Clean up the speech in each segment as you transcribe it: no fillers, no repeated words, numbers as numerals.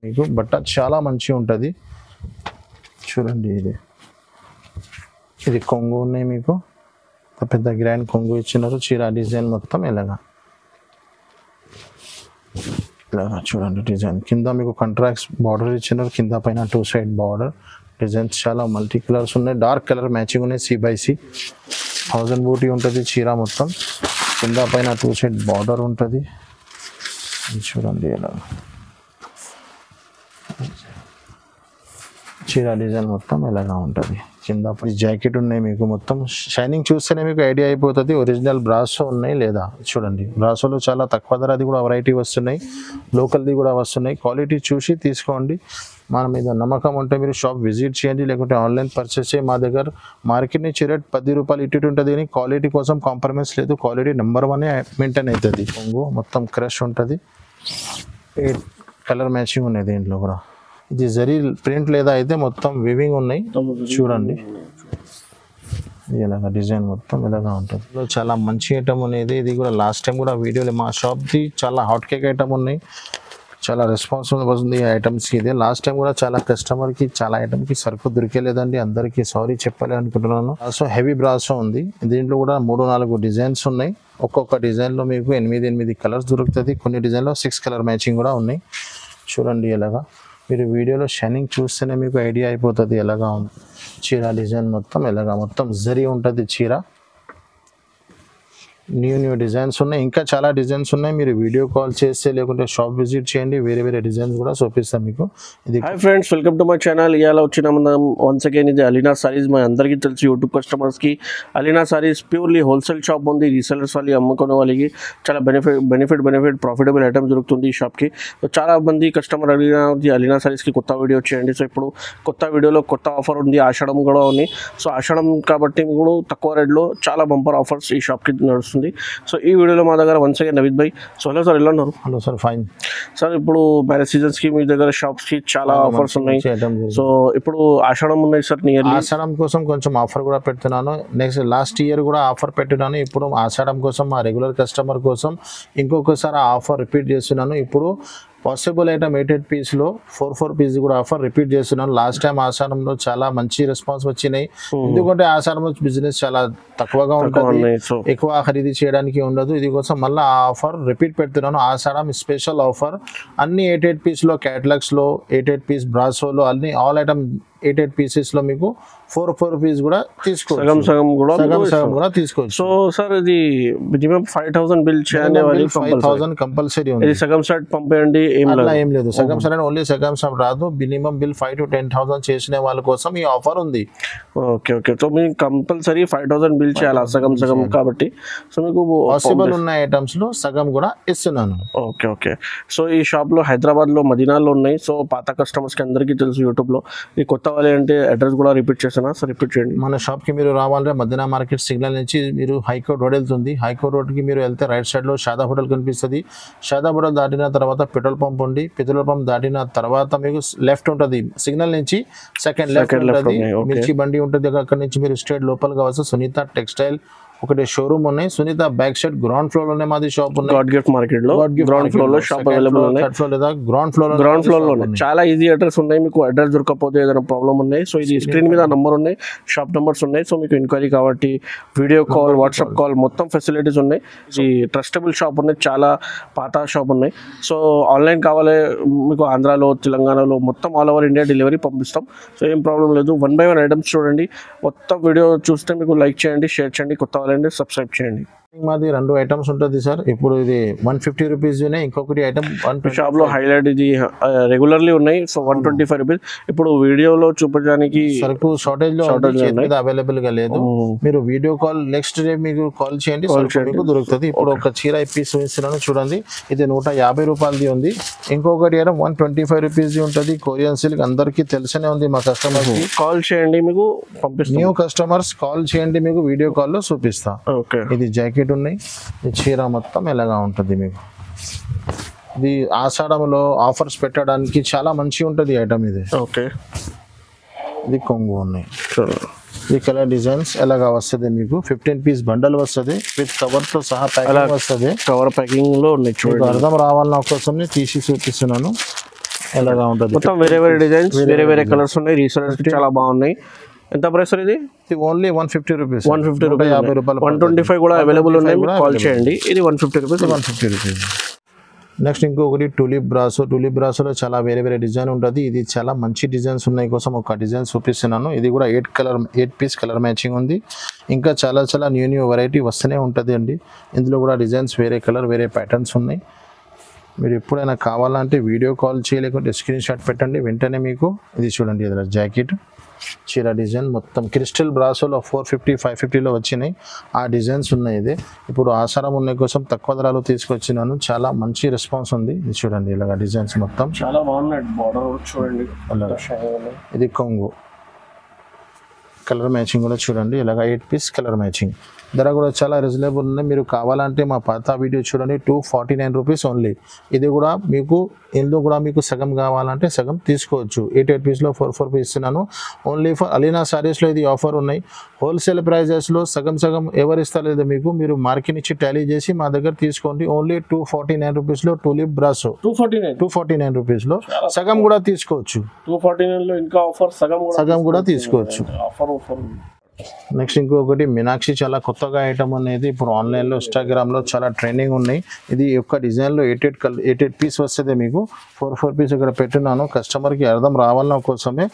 మీకు బట్ట చాలా మంచిగా ఉంటుంది. చూడండి ఇది కొంగు ఉన్నాయి, మీకు పెద్ద గ్రాండ్ కొంగు ఇచ్చినారు. చీర డిజైన్ మొత్తం ఇలాగా చూడండి డిజైన్. కింద మీకు కాంట్రాక్ట్ బార్డర్ ఇచ్చినారు, కింద పైన 2 సైడ్ బార్డర్ డిజైన్స్ చాలా మల్టీ కలర్స్ ఉన్నాయి. డార్క్ కలర్ మ్యాచింగ్ ఉన్నాయి. C/C 1000 బూటీ ఉంటుంది చీర మొత్తం. కింద పైన 2 సైడ్ బార్డర్ ఉంటుంది. చూడండి ఇలా చీర డిజైన్ మొత్తం ఇలాగా ఉంటుంది. కింద జాకెట్ ఉన్నాయి, మీకు మొత్తం షైనింగ్ చూస్తేనే మీకు ఐడియా అయిపోతుంది ఒరిజినల్ బ్రాసో ఉన్నాయి లేదా. చూడండి బ్రాసోలో చాలా తక్కువ ధరది కూడా వెరైటీ వస్తున్నాయి, లోకల్ది కూడా వస్తున్నాయి. క్వాలిటీ చూసి తీసుకోండి. మన మీద నమ్మకం ఉంటే మీరు షాప్ విజిట్ చేయండి, లేకుంటే ఆన్లైన్ పర్చేస్ చేయండి. మా దగ్గర మార్కెట్ నుంచి రేట్ 10 రూపాయలు ఇటు ఉంటుంది, కానీ క్వాలిటీ కోసం కాంప్రమైజ్ లేదు. క్వాలిటీ నెంబర్ 1 మెయింటైన్ అవుతుంది. కొంగు మొత్తం క్రష్ ఉంటుంది, కలర్ మ్యాచింగ్ ఉన్నాయి దీంట్లో కూడా. ఇది జరీ ప్రింట్ లేదా అయితే మొత్తం వివింగ్ ఉన్నాయి. చూడండి ఇలాగా డిజైన్ మొత్తం ఇలాగా ఉంటుంది. చాలా మంచి ఐటమ్ అనేది. ఇది కూడా లాస్ట్ టైం కూడా వీడియోలో మా షాప్ది చాలా హాట్ కేక్ ఐటమ్ ఉన్నాయి. చాలా రెస్పాన్సిబుల్ వస్తుంది ఈ ఐటమ్స్కి. ఇదే లాస్ట్ టైం కూడా చాలా కస్టమర్కి చాలా ఐటమ్కి సరుకు దొరికేలేదండి, అందరికీ సారీ చెప్పాలి అనుకుంటున్నాను. బ్రాసో హెవీ బ్రాసో ఉంది. దీంట్లో కూడా 3-4 డిజైన్స్ ఉన్నాయి. ఒక్కొక్క డిజైన్లో మీకు 8 కలర్స్ దొరుకుతుంది. కొన్ని డిజైన్లో 6 కలర్ మ్యాచింగ్ కూడా ఉన్నాయి. చూడండి ఎలాగా మీరు వీడియోలో షైనింగ్ చూస్తేనే మీకు ఐడియా అయిపోతుంది ఎలాగా ఉంది. చీర డిజైన్ మొత్తం ఎలాగా మొత్తం జరీ ఉంటుంది చీర. న్యూ డిజైన్స్ ఉన్నాయి, ఇంకా చాలా డిజైన్స్ ఉన్నాయి. మీరు వీడియో కాల్ చేస్తే లేకుంటే షాప్ విజిట్ చేయండి, వేరే డిజైన్స్ కూడా చూపిస్తాం మీకు. ఇది hi friends, welcome to my channel. ఇవాళ వచ్చిన మనం వన్స్ అగైన్ ఇది అలీనా సారీస్. మా అందరికీ తెలుసు యూట్యూబ్ కస్టమర్స్కి Alina saris purely wholesale shop ఉంది. రీసెలర్స్ వాళ్ళు అమ్ముకునే వాళ్ళకి చాలా బెనిఫిట్ ప్రాఫిటబుల్ ఐటమ్ దొరుకుతుంది ఈ షాప్కి. చాలా మంది కస్టమర్ అలీనా సారీస్కి కొత్త వీడియో చేయండి. సో ఇప్పుడు కొత్త వీడియోలో కొత్త ఆఫర్ ఉంది, ఆషాఢం కూడా ఉంది. సో ఆషాఢం కాబట్టి కూడా తక్కువ రేట్లో చాలా బంపర్ ఆఫర్స్ ఈ షాప్కి నడుస్తుంది. సో ఈ వీడియోలో మా దగ్గర వన్స్ అగైన్ నవీద్ భాయ్. సో హలో సార్, ఎలా ఉన్నారు? Hello sir, fine sir. ఇప్పుడు మ్యారేజ్ సీజన్స్కి మీ దగ్గర షాప్స్కి చాలా ఆఫర్స్ ఉన్నాయి. సో ఇప్పుడు ఆషాఢం ఉన్నాయి సార్, నియర్లీ ఆషాఢం కోసం కొంచెం ఆఫర్ కూడా పెడుతున్నాను. నెక్స్ట్ లాస్ట్ ఇయర్ కూడా ఆఫర్ పెట్టినాను. ఇప్పుడు ఆషాఢం కోసం మా రెగ్యులర్ కస్టమర్ కోసం ఇంకొకసారి ఆఫర్ రిపీట్ చేస్తున్నాను. ఇప్పుడు పాసిబుల్ ఐటమ్ 8 పీస్లో 4 పీస్ కూడా ఆఫర్ రిపీట్ చేస్తున్నాను. లాస్ట్ టైం ఆషాఢంలో చాలా మంచి రెస్పాన్స్ వచ్చినాయి, ఎందుకంటే ఆషాఢంలో బిజినెస్ చాలా తక్కువగా ఉంటుంది, ఎక్కువ ఖరీదు చేయడానికి ఉండదు. ఇది కోసం మళ్ళీ ఆ ఆఫర్ రిపీట్ పెడుతున్నాను. ఆషాఢం స్పెషల్ ఆఫర్ అన్ని 8 పీస్లో, క్యాటలాగ్స్లో 8 పీస్ బ్రాసోలో అన్ని ఆల్ ఐటమ్ 8 పీసెస్లో మీకు 4 పీస్ కూడా తీసుకోవచ్చు, సగం కూడా తీసుకోవచ్చు. సో సార్ ఇది మినిమం 5000 బిల్ చేయాలి, 5000 కంపల్సరీ ఉంది. సగం సెట్ పంపేయండి, ఏం లేదు. సగం సెట్ ఓన్లీ సగం సెట్ రాదు. మినిమం బిల్ 5 to 10,000 చేసిన వాళ్ళ కోసం ఈ ఆఫర్ ఉంది. ఓకే. సో మీకు కంపల్సరీ 5000 బిల్ చేయాలి సగం కాబట్టి. సో మీకు పాసిబుల్ ఉన్న ఐటమ్స్ లో సగం కూడా ఇస్తున్నాను. ఓకే. సో ఈ షాప్ లో హైదరాబాద్ లో, మదీనాలో ఉన్నాయి. సో పాత కస్టమర్స్ కి అందరికీ తెలుసు యూట్యూబ్ లో. ఈ కొత్త వాళ్ళు అంటే అడ్రస్ కూడా రిపీట్ చేస్తాను సార్, రిపీట్ చేయండి. మన షాప్ కి మీరు రావాలంటే మదీనా మార్కెట్ సిగ్నల్ నుంచి మీరు హైకోర్ట్ రోడ్ వెళ్తుంది. హైకోర్ట్ రోడ్ కి మీరు వెళ్తే రైట్ సైడ్ లో షాదా హోటల్ కనిపిస్తుంది. షాదా హోటల్ దాటిన తర్వాత పెట్రోల్ పంప్ ఉంది. పెట్రోల్ పంప్ దాటిన తర్వాత మీకు లెఫ్ట్ ఉంటుంది, సిగ్నల్ నుంచి సెకండ్ లెఫ్ట్ ఉంటుంది, మిర్చి బండి ఉంటుంది. అక్కడ నుంచి మీరు స్ట్రైట్ లోపలికి వస్తే సునీత టెక్స్టైల్ ఒకటి షోరూమ్ ఉన్నాయి. Sunitha back side ground floor లోనే మాది షాప్ ఉంది. గాడ్ గిఫ్ట్ మార్కెట్ లో గ్రౌండ్ ఫ్లోర్ లో షాప్ అవైలబుల్ ఉన్నాయి. గ్రౌండ్ ఫ్లోర్ లో చాలా ఈజీ అడ్రస్ ఉన్నాయి. మీకు అడ్రస్ దొరకకపోతే ఏదైనా ప్రాబ్లం ఉన్నాయి, సో ఇది స్క్రీన్ మీద నంబర్ ఉన్నాయి, షాప్ నంబర్స్ ఉన్నాయి. సో మీకు ఎంక్వైరీ కాబట్టి వీడియో కాల్, వాట్సాప్ కాల్ మొత్తం ఫెసిలిటీస్ ఉన్నాయి. ఈ ట్రస్టబుల్ షాప్ ఉన్నాయి, చాలా పాత షాప్ ఉన్నాయి. సో ఆన్లైన్ కావాలి మీకు ఆంధ్రాలో, తెలంగాణలో మొత్తం ఆల్ ఓవర్ ఇండియా డెలివరీ పంపిస్తాం. సో ఏం ప్రాబ్లం లేదు. 1 by 1 ఐటమ్స్ చూడండి. మొత్తం వీడియో చూస్తే మీకు లైక్ చేయండి, షేర్ చేయండి, కొత్త సబ్స్క్రైబ్ చేయండి. మాది 2 ఐటమ్స్ ఉంటుంది సార్. ఇప్పుడు ఇది 150 రూపీస్, ఇంకొకటి ఐటమ్ షాప్ లో హైలైట్ ఇది రెగ్యులర్లీ ఉన్నాయి. So 125 rupees. ఇప్పుడు వీడియోలో చూపించడానికి సరుకు షార్టేజ్ లో అవైలబుల్ గా లేదు. మీరు వీడియో కాల్ నెక్స్ట్ డే మీకు కాల్ చేయండి, మీకు దొరుకుతుంది. ఇప్పుడు ఒక చీర పీస్ చూపిస్తున్నాను చూడండి. ఇది 150 రూపాయలది ఉంది. ఇంకొకటి 125 రూపీస్ ఉంటుంది. కొరియన్ సిల్క్ అందరికి తెలిసనే ఉంది. మా కస్టమర్ కి కాల్ చేయండి, మీకు పంపిస్తాం. న్యూ కస్టమర్స్ కాల్ చేయండి, మీకు వీడియో కాల్ లో చూపిస్తా. ఇది జాకెట్ ఉన్నాయి. ఈ చీర మొత్తం ఎలాగా ఉంటుంది మీకు. ఇది ఆషాఢంలో ఆఫర్స్ పెట్టడానికి చాలా మంచి ఉంటుంది ఐటమ్ ఇది. ఓకే. ఇది కొంగు ఉన్నాయి. ఈ కలర్ డిజైన్స్ ఎలాగా వస్తుంది మీకు. 15 పీస్ బండల్ వస్తుంది విత్ కవర్ తో సహా ప్యాకింగ్ వస్తుంది. కవర్ ప్యాకింగ్ లో ఉన్నాయి. అర్థం రావాలన్న కోసం తీసి చూపిస్తున్నాను. ఎలాగా ఉంటుంది. మొత్తం వేరే వేరే డిజైన్స్, వేరే వేరే కలర్స్ ఉన్నాయి. రీసెలర్స్ చాలా బాగున్నాయి. ఎంత ప్రైస్ ఇది? Only 150 rupees. 150 రూపీస్. 50 రూపాయలు. 125 కూడా అవైలబుల్ ఉన్నాయి. కాల్ చేయండి. ఇది 150 రూపీస్. 150 రూపీస్. నెక్స్ట్ ఇంకొకటి టూలిప్ బ్రాసో. టూలిప్ బ్రాసోలో చాలా వేరే వేరే డిజైన్ ఉంటుంది. ఇది చాలా మంచి డిజైన్స్ ఉన్నాయి కోసం ఒక డిజైన్ చూపిస్తున్నాను. ఇది కూడా 8 పీస్ కలర్ మ్యాచింగ్ ఉంది. ఇంకా చాలా చాలా న్యూ వెరైటీ వస్తూనే ఉంటుంది అండి. ఇందులో కూడా డిజైన్స్ వేరే కలర్ వేరే ప్యాటర్న్స్ ఉన్నాయి. మీరు ఎప్పుడైనా కావాలంటే వీడియో కాల్ చేయలేకుంటే స్క్రీన్ షాట్ పెట్టండి, వెంటనే మీకు ఇది చూడండి. ఇది జాకెట్ చీర డిజైన్ మొత్తం క్రిస్టల్ బ్రాసోలో 450 550లో వచ్చినాయి. ఆ డిజైన్స్ ఉన్నాయి. ఇది ఇప్పుడు ఆసారం ఉన్న కోసం తక్కువ ధరలో తీసుకొచ్చినాను. చాలా మంచి రెస్పాన్స్ ఉంది. ఇది చూడండి ఇలాగా డిజైన్స్ మొత్తం చాలా బాగున్నాయి. బార్డర్ చూడండి. ఇది కొంగు కలర్ మ్యాచింగ్ కూడా చూడండి. ఇలాగా 8 పీస్ కలర్ మ్యాచింగ్. ధర కూడా చాలా రీజనబుల్ ఉంది. మీరు కావాలంటే మా పాత వీడియో చూడండి. 249 రూపీస్ ఓన్లీ. ఇది కూడా మీకు ఇందులో కూడా మీకు సగం కావాలంటే సగం తీసుకోవచ్చు. 8 పీస్లో 4 పీస్ ఇస్తున్నాను. ఓన్లీ ఫర్ అలీనా సారీస్లో ఇది ఆఫర్ ఉన్నాయి. హోల్సేల్ ప్రైజెస్లో సగం ఎవరు ఇస్తలేదు మీకు. మీరు మార్కెట్ నుంచి టాలీ చేసి మా దగ్గర తీసుకోండి. ఓన్లీ 249 రూపీస్లో టూలిప్ బ్రాసో 249 రూపీస్లో సగం కూడా తీసుకోవచ్చు. 249లో ఇంకా ఆఫర్ సగం కూడా తీసుకోవచ్చు. నెక్స్ట్ ఇంకొకటి మీనాక్షి చాలా కొత్తగా ఐటమ్ అనేది ఇప్పుడు ఆన్లైన్లో ఇన్స్టాగ్రామ్లో చాలా ట్రెండింగ్ ఉన్నాయి. ఇది ఒక్క డిజైన్లో 8 పీస్ వస్తుంది మీకు. 4 పీస్ ఇక్కడ పెట్టినాను. కస్టమర్కి అర్థం రావాలన్న కోసమే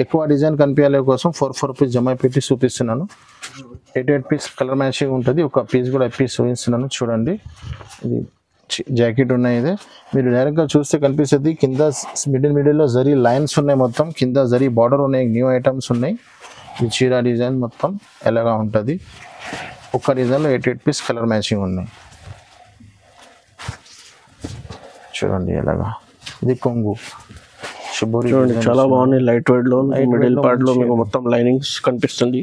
ఎక్కువ డిజైన్ కనిపించాలి కోసం 4 పీస్ జమ పెట్టి చూపిస్తున్నాను. 8 పీస్ కలర్ మ్యాచింగ్ ఉంటుంది. ఒక పీస్ కూడా పీస్ చూపిస్తున్నాను చూడండి. ఇది జాకెట్ ఉన్నాయి. ఇది మీరు డైరెక్ట్గా చూస్తే కనిపిస్తుంది. కింద మిడిల్లో జరీ లైన్స్ ఉన్నాయి. మొత్తం కింద జరీ బార్డర్ ఉన్నాయి. న్యూ ఐటమ్స్ ఉన్నాయి. ఈ చీర డిజైన్ మొత్తం ఎలాగా ఉంటుంది. ఒక్క డిజైన్లో 8 పీస్ కలర్ మ్యాచింగ్ ఉన్నాయి. చూడండి ఎలాగా. ఇది కొంగు చూడండి చాలా బాగుంది. లైట్ వెయిట్ లో మిడిల్ పార్ట్ లో మీకు మొత్తం లైనింగ్స్ కనిపిస్తుంది.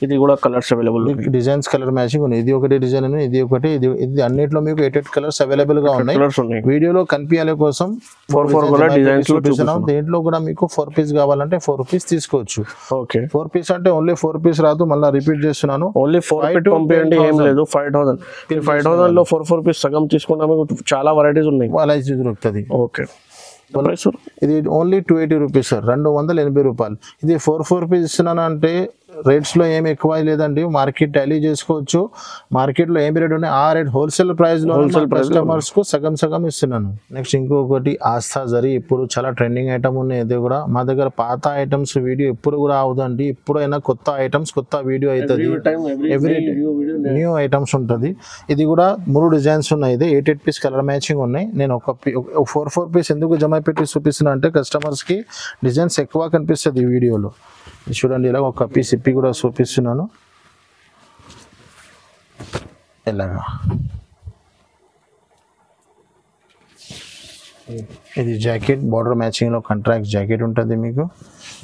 ఇది కూడా colours available designs colour matching ఉన్నాయి. ఇది ఒకటి డిజైన్ ఇది ఒకటి ఇది అన్నిట్లో మీకు 8 కలర్స్ అవైలబుల్ గా ఉన్నాయి. వీడియోలో కనిపించాలి కోసం 4 డిజైన్స్ చూపిస్తున్నాం. దీంట్లో కూడా మీకు 4 పీస్ కావాలంటే 4 పీస్ తీసుకోవచ్చు. ఓకే 4 పీస్ అంటే ఓన్లీ 4 పీస్ రాదు. మళ్ళీ రిపీట్ చేస్తున్నాను. ఓన్లీ 4 పెట్టి పంపించండి. ఏం లేదు 5000. 5000 లో 4 పీస్ సగం తీసుకున్నా మీకు చాలా వెరైటీస్ ఉన్నాయి. అలా దొరుకుతుంది. ఓకే ఇది ఓన్లీ 280 రూపీస్ సార్. 280 రూపాయలు. ఇది 4 పీస్ ఇస్తున్నాను అంటే రేట్స్లో ఏమి ఎక్కువ లేదండి. మార్కెట్ టాలీ చేసుకోవచ్చు. మార్కెట్లో ఏమి రేట్ ఉన్నాయి ఆ రేట్ హోల్సేల్ ప్రైస్లో కస్టమర్స్కు సగం ఇస్తున్నాను. నెక్స్ట్ ఇంకొకటి ఆస్థా జరీ. ఇప్పుడు చాలా ట్రెండింగ్ ఐటమ్ ఉన్నాయి. ఇది కూడా మా దగ్గర పాత ఐటమ్స్ వీడియో ఎప్పుడు కూడా అవుతుంది. ఇప్పుడైనా కొత్త ఐటమ్స్ కొత్త వీడియో అవుతుంది. ఎవ్రీ న్యూ ఐటమ్స్ ఉంటుంది. ఇది కూడా 3 డిజైన్స్ ఉన్నాయి. ఇది 8 పీస్ కలర్ మ్యాచింగ్ ఉన్నాయి. నేను ఒక 4 పీస్ ఎందుకు జమ పెట్టి చూపిస్తున్నా అంటే కస్టమర్స్కి డిజైన్స్ ఎక్కువ కనిపిస్తుంది ఈ వీడియోలో. చూడండి ఇలా ఒక పీస్ ఇప్పి కూడా చూపిస్తున్నాను. ఇలాగా ఇది జాకెట్ బార్డర్ మ్యాచింగ్లో కాంట్రాక్ట్ జాకెట్ ఉంటుంది మీకు.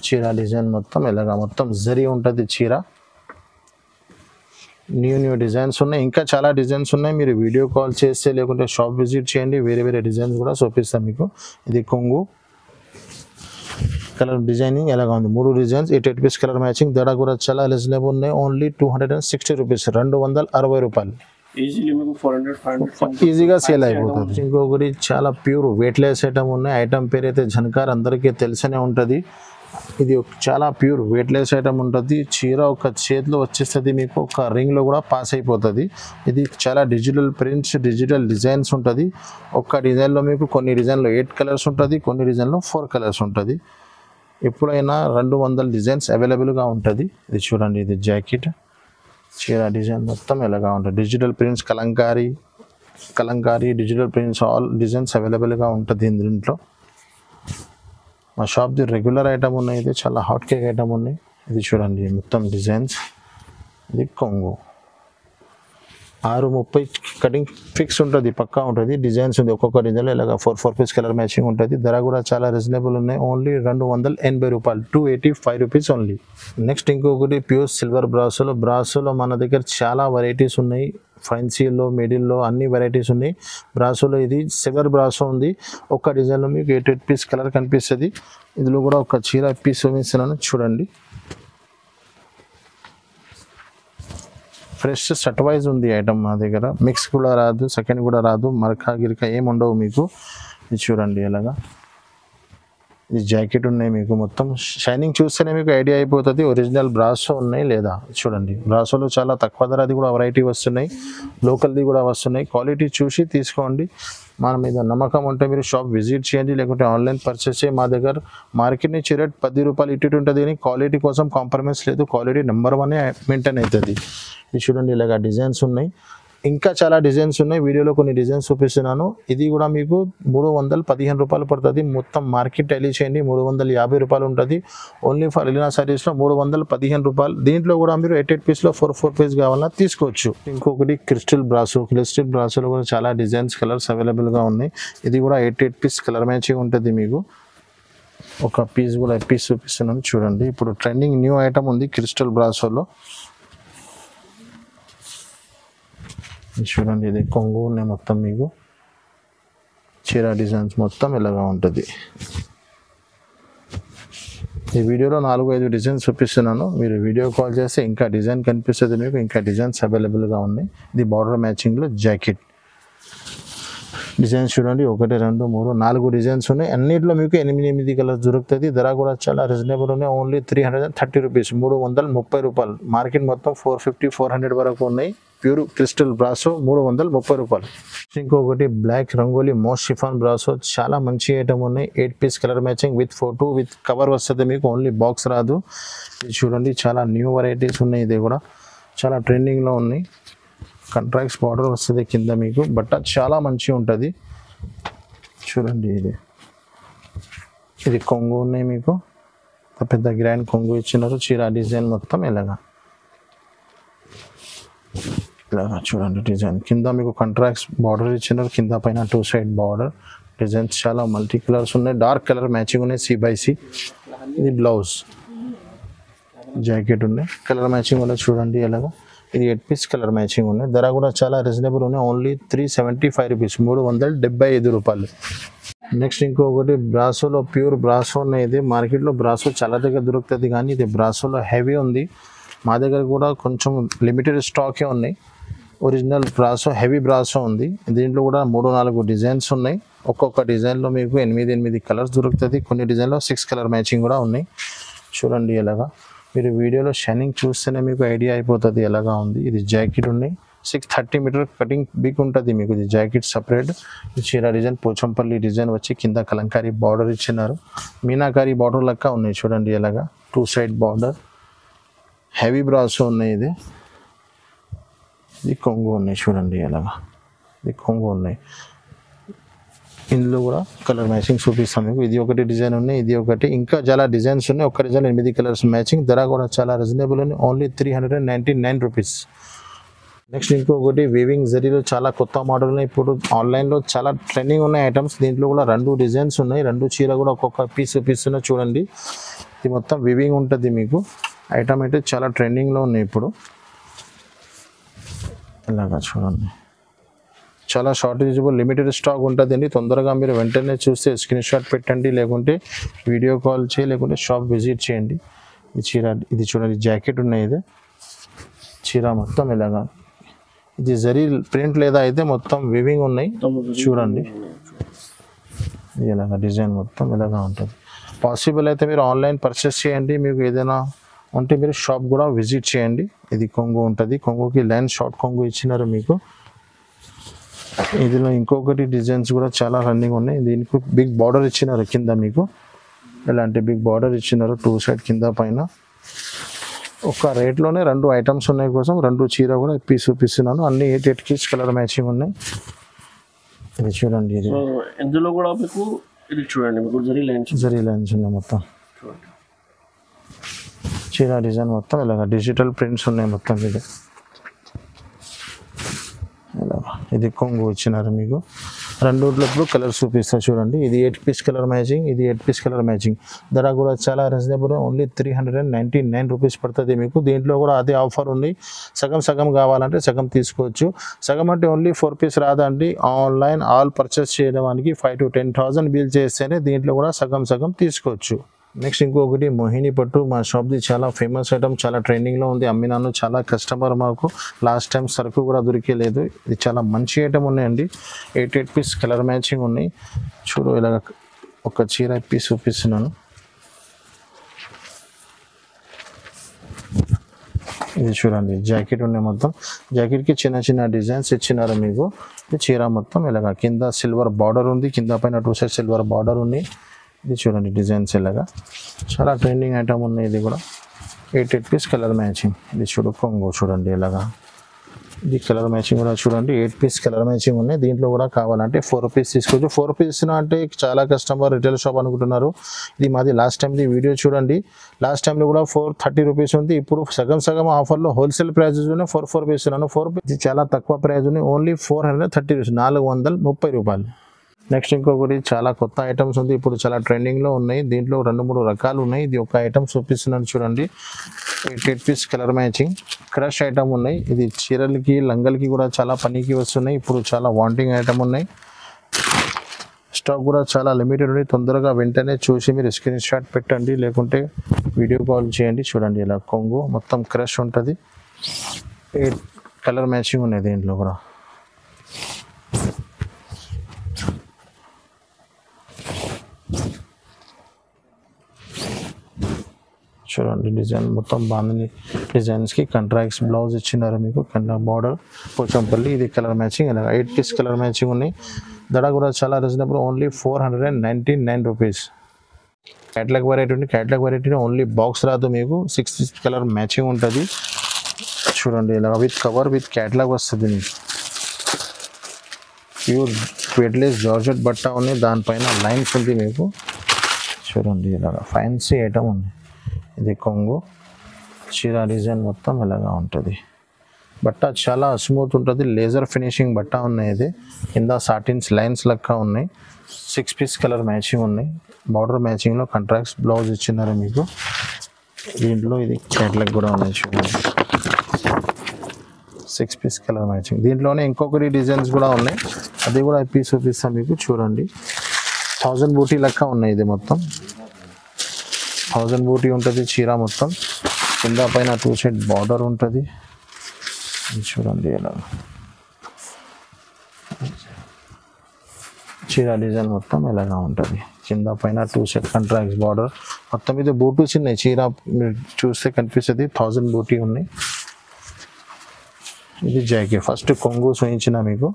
చీర డిజైన్ మొత్తం ఇలాగా మొత్తం జరీ ఉంటుంది చీర. న్యూ డిజైన్స్ ఉన్నాయి. ఇంకా చాలా డిజైన్స్ ఉన్నాయి. మీరు వీడియో కాల్ చేస్తే లేకుంటే షాప్ విజిట్ చేయండి. వేరే డిజైన్స్ కూడా చూపిస్తాను మీకు. ఇది కొంగు కలర్ డిజైనింగ్ ఎలాగా ఉంది. 3 డిజైన్స్ 8 పీస్ కలర్ మ్యాచింగ్. ధర కూడా చాలా రీజనబుల్ ఉన్నాయి. Only 260 rupees. 260 రూపాయలు. ఈజీగా సేల్ అయిపోతుంది. ఇంకొకటి చాలా ప్యూర్ వెయిట్లెస్ ఐటమ్ ఉన్నాయి. ఐటమ్ పేరు అయితే జన్కార్ అందరికీ తెలిసనే ఉంటుంది. ఇది చాలా ప్యూర్ వెయిట్లెస్ ఐటమ్ ఉంటుంది. చీర ఒక చేతిలో వచ్చేస్తుంది మీకు. ఒక రింగ్లో కూడా పాస్ అయిపోతుంది. ఇది చాలా డిజిటల్ ప్రింట్స్ డిజిటల్ డిజైన్స్ ఉంటుంది. ఒక్క డిజైన్లో మీకు కొన్ని డిజైన్లో 8 కలర్స్ ఉంటుంది. కొన్ని డిజైన్లో 4 కలర్స్ ఉంటుంది. ఎప్పుడైనా 200 డిజైన్స్ అవైలబుల్గా ఉంటుంది. ఇది చూడండి. ఇది జాకెట్ చీర డిజైన్ మొత్తం ఎలాగా ఉంటుంది. Digital prints Kalamkari digital prints all designs అవైలబుల్గా ఉంటుంది దీంట్లో. మా షాప్ది రెగ్యులర్ ఐటమ్ ఉన్నాయి. ఇది చాలా హాట్ కేక్ ఐటమ్ ఉన్నాయి. ఇది చూడండి మొత్తం డిజైన్స్. ఇది కొంగు 630 కటింగ్ ఫిక్స్ ఉంటుంది. పక్కా ఉంటుంది. డిజైన్స్ ఉంది. ఒక్కొక్క డిజైన్లో ఇలాగ 4 పీస్ కలర్ మ్యాచింగ్ ఉంటుంది. ధర కూడా చాలా రీజనబుల్ ఉన్నాయి. ఓన్లీ 280 రూపాయలు. 285 రూపీస్ ఓన్లీ. నెక్స్ట్ ఇంకొకటి ప్యూర్ సిల్వర్ బ్రాసోలో మన దగ్గర చాలా వెరైటీస్ ఉన్నాయి. ఫ్యాన్సీలో మిడిల్లో అన్ని వెరైటీస్ ఉన్నాయి. బ్రాసోలో ఇది సిల్వర్ బ్రాసో ఉంది. ఒక్క డిజైన్లో మీకు 8 పీస్ కలర్ కనిపిస్తుంది. ఇందులో కూడా ఒక చీర పీస్ చూపిస్తున్నాను చూడండి. ఫ్రెష్ సెట్ వైజ్ ఉంది ఐటమ్ మా దగ్గర. మిక్స్ కూడా రాదు, సెకండ్ కూడా రాదు, మరక గిరక ఏమి ఉండవు మీకు. ఇది చూడండి ఎలాగా ఇది జాకెట్ ఉన్నాయి మీకు మొత్తం షైనింగ్ చూస్తేనే మీకు ఐడియా అయిపోతుంది ఒరిజినల్ బ్రాసో ఉన్నాయి లేదా. చూడండి బ్రాసోలో చాలా తక్కువ ధరది కూడా వెరైటీ వస్తున్నాయి, లోకల్ది కూడా వస్తున్నాయి. క్వాలిటీ చూసి తీసుకోండి. మన మీద నమ్మకం ఉంటే మీరు షాప్ విజిట్ చేయండి, లేకుంటే ఆన్లైన్ పర్చేస్ చేయండి. మా దగ్గర మార్కెట్ నుంచి రేట్ 10 రూపాయలు ఇటు ఉంటుంది కానీ క్వాలిటీ కోసం కాంప్రమైజ్ లేదు. క్వాలిటీ నెంబర్ 1 మెయింటైన్ అవుతుంది. ఇది చూడండి ఇలాగా డిజైన్స్ ఉన్నాయి, ఇంకా చాలా డిజైన్స్ ఉన్నాయి. వీడియోలో కొన్ని డిజైన్స్ చూపిస్తున్నాను. ఇది కూడా మీకు 315 రూపాయలు పడుతుంది. మొత్తం మార్కెట్ టైలీ చేయండి 350 రూపాయలు ఉంటుంది. ఓన్లీ ఫర్ ఎలినా సారీస్లో 315 రూపాయలు. దీంట్లో కూడా మీరు 8 పీస్లో 4 పీస్ కావాలన్నా తీసుకోవచ్చు. ఇంకొకటి క్రిస్టల్ బ్రాసోలో కూడా చాలా డిజైన్స్ కలర్స్ అవైలబుల్గా ఉన్నాయి. ఇది కూడా 8 పీస్ కలర్ మ్యాచింగ్ ఉంటుంది మీకు. ఒక పీస్ కూడా పీస్ చూపిస్తున్నాను చూడండి. ఇప్పుడు ట్రెండింగ్ న్యూ ఐటమ్ ఉంది క్రిస్టల్ బ్రాసోలో. చూడండి ఇది కొంగు ఉన్నాయి మొత్తం మీకు చీర డిజైన్స్ మొత్తం ఇలాగా ఉంటుంది. ఈ వీడియోలో 4-5 డిజైన్స్ చూపిస్తున్నాను. మీరు వీడియో కాల్ చేస్తే ఇంకా డిజైన్ కనిపిస్తుంది మీకు, ఇంకా డిజైన్స్ అవైలబుల్గా ఉన్నాయి. ఇది బార్డర్ మ్యాచింగ్లో జాకెట్ డిజైన్స్ చూడండి. 1 2 3 4 డిజైన్స్ ఉన్నాయి. అన్నింటిలో మీకు 8 కలర్స్ దొరుకుతుంది. ధర కూడా చాలా రీజనబుల్ ఉన్నాయి. ఓన్లీ 330 రూపీస్, 330 రూపాయలు. మార్కెట్ మొత్తం 450 400 వరకు ఉన్నాయి. ప్యూర్ క్రిస్టల్ బ్రాసో 330 రూపాయలు. ఇంకొకటి బ్లాక్ రంగోలీ మోస్ట్ షిఫాన్ బ్రాసో, చాలా మంచి ఐటమ్ ఉన్నాయి. 8 piece colour matching with photo with cover వస్తుంది మీకు, ఓన్లీ బాక్స్ రాదు. ఇది చూడండి చాలా న్యూ వెరైటీస్ ఉన్నాయి. ఇది కూడా చాలా ట్రెండింగ్లో ఉన్నాయి. కంట్రాక్ట్స్ బార్డర్ వస్తుంది కింద మీకు. బట్ట చాలా మంచిగా ఉంటుంది. చూడండి ఇది కొంగు ఉన్నాయి మీకు, పెద్ద గ్రాండ్ కొంగు ఇచ్చినారు. చీర డిజైన్ మొత్తం ఇలాగా చూడండి డిజైన్. కింద మీకు కంట్రాక్ట్స్ బార్డర్ ఇచ్చినారు, కింద పైన 2 సైడ్ బార్డర్ డిజైన్స్. చాలా మల్టీ కలర్స్ ఉన్నాయి. డార్క్ కలర్ మ్యాచింగ్ ఉన్నాయి C/C. ఇది బ్లౌజ్ జాకెట్ ఉన్నాయి, కలర్ మ్యాచింగ్ ఉన్నాయి. చూడండి ఎలాగా. ఇది 8 పీస్ కలర్ మ్యాచింగ్ ఉన్నాయి. ధర కూడా చాలా రీజనబుల్ ఉన్నాయి. ఓన్లీ 375 రూపీస్, 375 రూపాయలు. నెక్స్ట్ ఇంకొకటి బ్రాసోలో ప్యూర్ బ్రాసో ఉన్నాయి. ఇది మార్కెట్లో బ్రాసో చాలా దగ్గర దొరుకుతుంది కానీ ఇది బ్రాసోలో హెవీ ఉంది. మా దగ్గర కూడా కొంచెం లిమిటెడ్ స్టాకే ఉన్నాయి. ఒరిజినల్ బ్రాసో హెవీ బ్రాసో ఉంది. దీంట్లో కూడా 3-4 డిజైన్స్ ఉన్నాయి. ఒక్కొక్క డిజైన్లో మీకు 8 కలర్స్ దొరుకుతుంది. కొన్ని డిజైన్లో 6 కలర్ మ్యాచింగ్ కూడా ఉన్నాయి. చూడండి ఎలాగా. మీరు వీడియోలో షైనింగ్ చూస్తేనే మీకు ఐడియా అయిపోతుంది ఎలాగా ఉంది. ఇది జాకెట్ ఉన్నాయి. 630 మీటర్ కటింగ్ బిగ్ ఉంటుంది మీకు. ఇది జాకెట్ సపరేట్. చీర డిజైన్ పోచంపల్లి డిజైన్ వచ్చి కింద కలంకారీ బార్డర్ ఇచ్చినారు. మీనాకారీ బార్డర్ లెక్క ఉన్నాయి. చూడండి ఎలాగా. 2 సైడ్ బార్డర్ హెవీ బ్రాసో ఉన్నాయి. ఇది కొంగు ఉన్నాయి. చూడండి ఎలాగా. ఇది కొంగు ఉన్నాయి. ఇందులో కూడా కలర్ మ్యాచింగ్ చూపిస్తాను మీకు. ఇది ఒకటి డిజైన్ ఉన్నాయి, ఇది ఒకటి, ఇంకా చాలా డిజైన్స్ ఉన్నాయి. ఒక్క డిజైన్ 8 కలర్స్ మ్యాచింగ్. ధర కూడా చాలా రీజనబుల్ ఉంది. Only 399 rupees. నెక్స్ట్ ఇంకొకటి వీవింగ్ జరీలో చాలా కొత్త మోడల్ ఉన్నాయి. ఇప్పుడు ఆన్లైన్లో చాలా ట్రెండింగ్ ఉన్నాయి ఐటమ్స్. దీంట్లో కూడా 2 డిజైన్స్ ఉన్నాయి. 2 చీర కూడా ఒక్కొక్క పీస్ చూపిస్తున్నాయి. చూడండి ఇది మొత్తం వీవింగ్ ఉంటుంది మీకు. ఐటమ్ అయితే చాలా ట్రెండింగ్లో ఉన్నాయి ఇప్పుడు. ఇలాగా చూడండి చాలా షార్టేజబుల్ లిమిటెడ్ స్టాక్ ఉంటుందండి. తొందరగా మీరు వెంటనే చూస్తే స్క్రీన్ షాట్ పెట్టండి, లేకుంటే వీడియో కాల్ చేయి, లేకుంటే షాప్ విజిట్ చేయండి. ఈ చీర ఇది చూడండి జాకెట్ ఉన్నాయి. ఇది చీర మొత్తం ఇలాగా. ఇది జరీ ప్రింట్ లేదా అయితే మొత్తం వీవింగ్ ఉన్నాయి. చూడండి ఇలాగా డిజైన్ మొత్తం ఇలాగా ఉంటుంది. పాసిబుల్ అయితే మీరు ఆన్లైన్ పర్చేస్ చేయండి. మీకు ఏదైనా ఉంటే మీరు షాప్ కూడా విజిట్ చేయండి. ఇది కొంగు ఉంటుంది. కొంగుకి లైన్ షార్ట్ కొంగు ఇచ్చినారు మీకు. ఇదిలో ఇంకొకటి డిజైన్స్ కూడా చాలా రన్నింగ్ ఉన్నాయి. దీనికి బిగ్ బార్డర్ ఇచ్చినారు కింద మీకు. ఇలాంటి బిగ్ బార్డర్ ఇచ్చినారు 2 సైడ్ కింద పైన. ఒక రేట్లోనే 2 ఐటమ్స్ ఉన్నాయి కోసం 2 చీర కూడా పీస్ చూపిస్తున్నాను. అన్ని 8 పీస్ కలర్ మ్యాచింగ్ ఉన్నాయి. ఇది చూడండి. ఇది ఇందులో కూడా మీకు ఇది చూడండి మీకు జరీ లైన్స్ ఉన్నాయి మొత్తం. చీర డిజైన్ మొత్తం ఇలాగ డిజిటల్ ప్రింట్స్ ఉన్నాయి మొత్తం. ఇది ఇలాగ. ఇది కొంగు ఇచ్చినారు మీకు. 2 కలర్స్ చూపిస్తా చూడండి. ఇది 8 పీస్ కలర్ మ్యాచింగ్, ఇది 8 పీస్ కలర్ మ్యాచింగ్. ధర కూడా చాలా రీజనబుల్. ఓన్లీ 399 రూపీస్ పడుతుంది మీకు. దీంట్లో కూడా అదే ఆఫర్ ఉంది. సగం కావాలంటే సగం తీసుకోవచ్చు. సగం అంటే ఓన్లీ 4 పీస్ రాదండి. ఆన్లైన్ ఆల్ పర్చేస్ చేయడానికి 5,000 to 10,000 బిల్ చేస్తేనే దీంట్లో కూడా సగం తీసుకోవచ్చు. నెక్స్ట్ ఇంకొకటి మోహిని పట్టు. మా షాప్ది చాలా ఫేమస్ ఐటమ్, చాలా ట్రెండింగ్లో ఉంది. అమ్మినాను, చాలా కస్టమర్ మాకు లాస్ట్ టైం సరుకు కూడా దొరికేలేదు. ఇది చాలా మంచి ఐటమ్ ఉన్నాయండి. 8 పీస్ కలర్ మ్యాచింగ్ ఉన్నాయి. చూడు ఇలాగ ఒక చీర ఇప్పి చూపిస్తున్నాను. ఇది చూడండి జాకెట్ ఉన్నాయి, మొత్తం జాకెట్కి చిన్న చిన్న డిజైన్స్ ఇచ్చినారు మీకు. ఇది చీర మొత్తం ఇలాగా కింద సిల్వర్ బార్డర్ ఉంది, కింద పైన 2 సైడ్ సిల్వర్ బార్డర్ ఉంది. ఇది చూడండి డిజైన్స్ ఇలాగా చాలా ట్రెండింగ్ ఐటమ్ ఉన్నాయి. ఇది కూడా 8 పీస్ కలర్ మ్యాచింగ్. ఇది కొంగు చూడండి ఇలాగా, ఇది కలర్ మ్యాచింగ్ కూడా చూడండి 8 పీస్ కలర్ మ్యాచింగ్ ఉన్నాయి. దీంట్లో కూడా కావాలంటే 4 రూపీస్ తీసుకోవచ్చు. 4 రూపీస్ అంటే చాలా కస్టమర్ రిటైల్ షాప్ అనుకుంటున్నారు. ఇది మాది లాస్ట్ టైంది వీడియో చూడండి. లాస్ట్ టైంలో కూడా 430 రూపీస్ ఉంది. ఇప్పుడు సగం ఆఫర్లో హోల్సేల్ ప్రైజెస్ ఉన్నాయి 4 రూపీస్ ఉన్నాను. 4 రూపీస్ చాలా తక్కువ ప్రైస్ ఉంది. ఓన్లీ 430 రూపీస్, 430 రూపాయలు. నెక్స్ట్ ఇంకొకటి చాలా కొత్త ఐటమ్స్ ఉంది, ఇప్పుడు చాలా ట్రెండింగ్లో ఉన్నాయి. దీంట్లో 2-3 రకాలు ఉన్నాయి. ఇది ఒక ఐటమ్ చూపిస్తున్నాను చూడండి. 8 piece colour matching crush item ఉన్నాయి. ఇది చీరలకి లంగలకి కూడా చాలా పనికి వస్తున్నాయి. ఇప్పుడు చాలా వాంటింగ్ ఐటమ్ ఉన్నాయి. స్టాక్ కూడా చాలా లిమిటెడ్ ఉంది. తొందరగా వెంటనే చూసి మీరు స్క్రీన్ షాట్ పెట్టండి, లేకుంటే వీడియో కాల్ చేయండి. చూడండి ఇలా కొంగు మొత్తం క్రష్ ఉంటుంది. 8 కలర్ మ్యాచింగ్ ఉన్నాయి దీంట్లో కూడా. చూడండి డిజైన్ మొత్తం బాగుంది. డిజైన్స్కి కంట్రాక్ట్స్ బ్లౌజ్ ఇచ్చినారు మీకు, కింద బార్డర్ పోచంపల్లి. ఇది కలర్ మ్యాచింగ్ ఇలా 8 పీస్ కలర్ మ్యాచింగ్ ఉన్నాయి. ధర కూడా చాలా reasonable, only 499 rupees. Catalogue variety ఉంది. క్యాట్లాగ్ వెరైటీ ఓన్లీ బాక్స్ రాదు మీకు, 6 కలర్ మ్యాచింగ్ ఉంటుంది. చూడండి ఇలా విత్ కవర్ విత్ క్యాట్లాగ్ వస్తుంది మీకు. ప్యూర్ వెయిట్లెస్ జార్జెట్ బట్ట ఉంది, దానిపైన లైన్స్ ఉంది మీకు. చూడండి ఇలాగా ఫ్యాన్సీ ఐటమ్ ఉంది. ఇది కొంగు చీర డిజైన్ మొత్తం ఇలాగా ఉంటుంది. బట్ట చాలా స్మూత్ ఉంటుంది, లేజర్ ఫినిషింగ్ బట్ట ఉన్నాయి. ఇది కింద సాటిన్స్ లైన్స్ లెక్క ఉన్నాయి. 6 పీస్ కలర్ మ్యాచింగ్ ఉన్నాయి. బార్డర్ మ్యాచింగ్లో కంట్రాక్ట్స్ బ్లౌజ్ ఇచ్చినారు మీకు. దీంట్లో ఇది క్యాట్లాగ్ కూడా ఉన్నాయి చూడండి. 6 పీస్ కలర్ మ్యాచింగ్. దీంట్లోనే ఇంకొకటి డిజైన్స్ కూడా ఉన్నాయి, అది కూడా పీస్ చూపిస్తాను మీకు. చూడండి 1000 బూటీ లెక్క ఉన్నాయి. ఇది మొత్తం 1000 బూటీ ఉంటుంది చీర మొత్తం. కింద పైన 2 సైడ్ బార్డర్ ఉంటుంది. చూడండి ఇలా చీర డిజైన్ మొత్తం ఇలాగా ఉంటుంది. కింద పైన 2 సైడ్ కంట్రాక్ట్స్ బార్డర్ మొత్తం. ఇది బూటీస్ ఉన్నాయి. చీర మీరు చూస్తే కనిపిస్తుంది 1000 బూటీ ఉన్నాయి. ఇది జాకెట్ ఫస్ట్ కొంగు చూపించిన మీకు.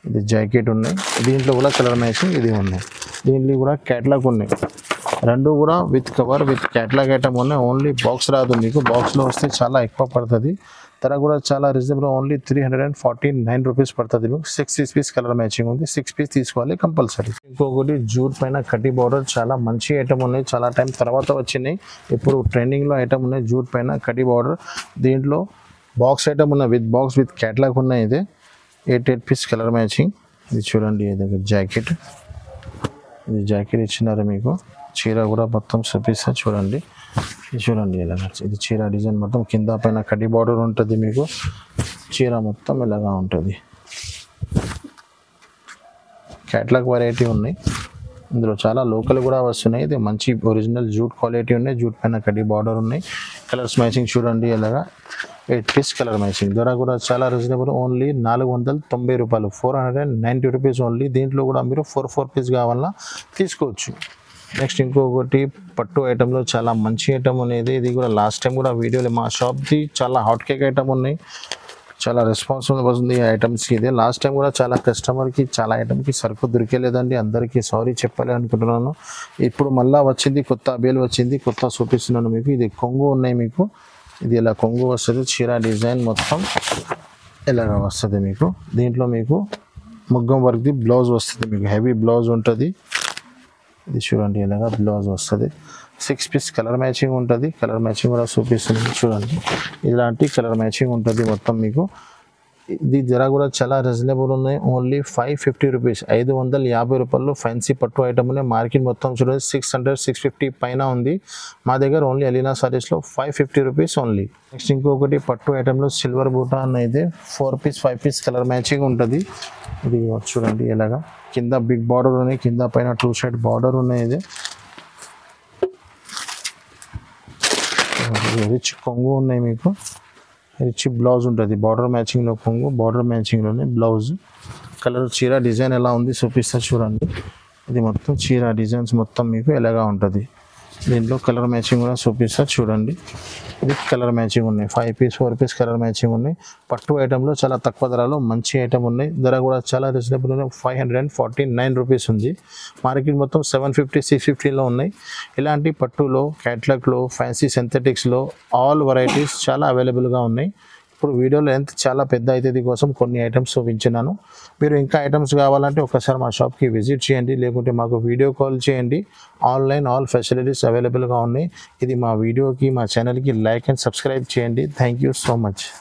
ఇది జాకెట్ ఉన్నాయి. దీంట్లో కూడా కలర్ మ్యాచింగ్ ఇది ఉన్నాయి. దీంట్లో కూడా క్యాట్లాగ్ ఉన్నాయి. 2 కూడా with cover with catalogue item ఉన్నాయి. ఓన్లీ బాక్స్ రాదు మీకు, బాక్స్లో వస్తే చాలా ఎక్కువ పడుతుంది. ధర కూడా చాలా రీజనబుల్, ఓన్లీ 349 రూపీస్ పడుతుంది మీకు. 6 పీస్ కలర్ మ్యాచింగ్ ఉంది. 6 పీస్ తీసుకోవాలి కంపల్సరీ. ఇంకొకటి జూట్ పైన కటి బార్డర్ చాలా మంచి ఐటమ్ ఉన్నాయి. చాలా టైం తర్వాత వచ్చినాయి, ఇప్పుడు ట్రెండింగ్లో ఐటమ్ ఉన్నాయి. జూట్ పైన కటి బార్డర్. దీంట్లో బాక్స్ ఐటమ్ ఉన్నాయి, విత్ బాక్స్ విత్ క్యాట్లాగ్ ఉన్నాయి. ఇది 8 పీస్ కలర్ మ్యాచింగ్. ఇది చూడండి ఇది జాకెట్. ఇది జాకెట్ ఇచ్చినారు మీకు. చీర కూడా మొత్తం చూపిస్తా చూడండి. ఇది చూడండి ఇలాగా. ఇది చీర డిజైన్ మొత్తం కింద పైన కడి బార్డర్ ఉంటుంది మీకు. చీర మొత్తం ఇలాగా ఉంటుంది. క్యాట్లాగ్ వెరైటీ ఉన్నాయి. ఇందులో చాలా లోకల్ కూడా వస్తున్నాయి. ఇది మంచి ఒరిజినల్ జూట్ క్వాలిటీ ఉన్నాయి. జూట్ పైన కడి బార్డర్ ఉన్నాయి. కలర్స్ మ్యాచింగ్ చూడండి ఇలాగా 8 పీస్ కలర్ మ్యాచింగ్. ధర కూడా చాలా రీజనబుల్, ఓన్లీ 490 రూపాయలు, 490 రూపీస్ ఓన్లీ. దీంట్లో కూడా మీరు 4 పీస్ కావాలన్నా తీసుకోవచ్చు. నెక్స్ట్ ఇంకొకటి పట్టు ఐటెంలో చాలా మంచి ఐటమ్ అనేది. ఇది కూడా లాస్ట్ టైం కూడా వీడియోలో మా షాప్ది చాలా హాట్ కేక్ ఐటమ్ ఉన్నాయి. చాలా రెస్పాన్సిబుల్ వస్తుంది ఈ ఐటమ్స్కి. ఇది లాస్ట్ టైం కూడా చాలా కస్టమర్కి చాలా ఐటమ్కి సరుకు దొరికేలేదండి. అందరికీ సారీ చెప్పాలి అనుకుంటున్నాను. ఇప్పుడు మళ్ళీ వచ్చింది, కొత్త బేల్ వచ్చింది, కొత్త చూపిస్తున్నాను మీకు. ఇది కొంగు ఉన్నాయి మీకు. ఇది ఇలా కొంగు వస్తుంది. చీర డిజైన్ మొత్తం ఇలాగ వస్తుంది మీకు. దీంట్లో మీకు ముగ్గం వర్క్ది బ్లౌజ్ వస్తుంది మీకు. హెవీ బ్లౌజ్ ఉంటుంది. ఇది చూడండి ఇలాగా బ్లౌజ్ వస్తుంది. 6 పీస్ కలర్ మ్యాచింగ్ ఉంటుంది. కలర్ మ్యాచింగ్ కూడా చూపిస్తుంది చూడండి. ఇలాంటి కలర్ మ్యాచింగ్ ఉంటుంది మొత్తం మీకు. ఇది ధర కూడా చాలా రీజనబుల్ ఉన్నాయి. ఓన్లీ 550 రూపీస్, 550 రూపాయలు ఫ్యాన్సీ పట్టు ఐటమ్ ఉన్నాయి. మార్కెట్ మొత్తం చూడండి 600, 650 పైన ఉంది. మా దగ్గర ఓన్లీ అలీనా సారీస్లో 550 రూపీస్ ఓన్లీ. నెక్స్ట్ ఇంకొకటి పట్టు ఐటెంలో సిల్వర్ బూటా అనేది 4 పీస్ 5 పీస్ కలర్ మ్యాచింగ్ ఉంటుంది. ఇది చూడండి ఇలాగా. కింద బిగ్ బార్డర్ ఉన్నాయి, కింద పైన 2 సైడ్ బార్డర్ ఉన్నాయి. ఇది రిచ్ కొంగు ఉన్నాయి మీకు. రిచ్ బ్లౌజ్ ఉంటుంది. బార్డర్ మ్యాచింగ్లో కొంగు, బార్డర్ మ్యాచింగ్లోనే బ్లౌజ్. కలర్ చీర డిజైన్ ఎలా ఉంది చూపిస్తా చూడండి. ఇది ఇది మొత్తం చీర డిజైన్స్ మొత్తం మీకు ఎలాగా ఉంటుంది. దీంట్లో కలర్ మ్యాచింగ్ కూడా చూపిస్తా చూడండి. ఇది కలర్ మ్యాచింగ్ ఉన్నాయి, 5 పీస్ 4 పీస్ కలర్ మ్యాచింగ్ ఉన్నాయి. పట్టు ఐటెంలో చాలా తక్కువ ధరలో మంచి ఐటెం ఉన్నాయి. ధర కూడా చాలా రీజనబుల్ ఉన్నాయి. 549 రూపీస్ ఉంది. మార్కెట్ మొత్తం 750 650లో ఉన్నాయి. ఇలాంటి పట్టులో క్యాట్లాగ్లో ఫ్యాన్సీ సింథటిక్స్లో ఆల్ వెరైటీస్ చాలా అవైలబుల్గా ఉన్నాయి. ఇప్పుడు వీడియో లెంత్ చాలా పెద్ద అయితే కోసం కొన్ని ఐటమ్స్ చూపించినాను. మీరు ఇంకా ఐటమ్స్ కావాలంటే ఒకసారి మా షాప్కి విజిట్ చేయండి, లేకుంటే మాకు వీడియో కాల్ చేయండి. ఆన్లైన్ ఆల్ ఫెసిలిటీస్ అవైలబుల్గా ఉన్నాయి. ఇది మా వీడియోకి మా ఛానల్కి లైక్ అండ్ సబ్స్క్రైబ్ చేయండి. Thank you so much.